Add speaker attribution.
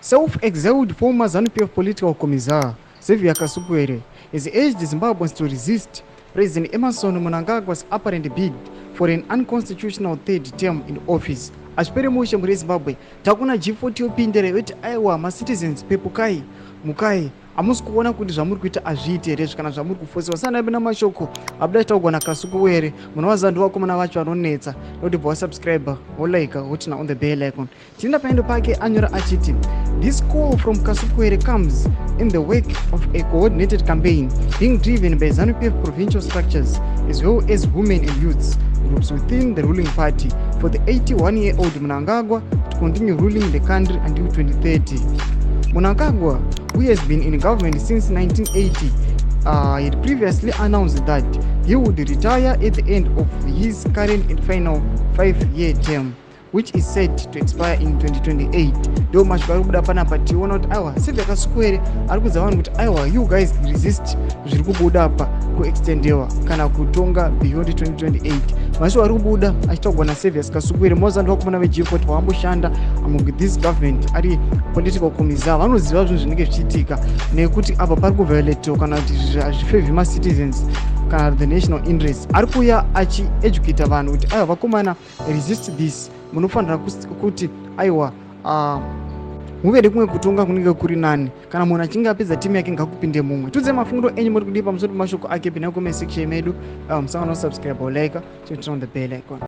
Speaker 1: Self-exiled former ZANU-PF political commissar Zvake Kasukuwere has urged Zimbabweans to resist President Emerson Mnangagwa's apparent bid for an unconstitutional third term in office. Achipere mushe muri Zimbabwe takuna G40 opindira yoti aiwa macitizens pepukai mukai amusi kuona kuti zvamuri kuita azviite here kana zvamuri kufosiwa sana bena mashoko abuda taugwa naKasukuwere munowaza ndi vakomana vacho vanonetsa noti bva subscriber like wotina on the bell icon tinda paendo pake anyora achiti this call from Kasukuwere comes in the wake of a coordinated campaign being driven by ZANU-PF provincial structures as well as women and youths groups within the ruling party for the 81-year-old Mnangagwa to continue ruling the country until 2030. Mnangagwa, who has been in government since 1980, had previously announced that he would retire at the end of his current and final 5-year term, which is set to expire in 2028. Though much varubuda panapa tiona kuti aiwa Zvake Kasukuwere ari kudza vanhu kuti aiwa you guys resist zviri kubuda apa kuextendewa kana kutonga beyond 2028. Masho vari kubuda achitaugwa naSavc Kasukuwere mozandi vakomana veG40 vamboshanda among this government ari political commissar vanoziva zvinhu zvinenge zvichiitika nekuti apa pari kuviolatiwa kana kuti hazvifavhi macitizens kana the national interest. Ari kuuya achieducata vanhu kuti aiwa vakomana resist this, munofanira kuti aiwa muvede kumwe kutonga kunenge kuri nani kana munhu achinge apedza timu yake ngakupinde mumwe. Tudze mafundo enyu muri kudii pamusoro pemashoko ake pena comment section medu. Musangana subscribe or like, turn on the bell icon.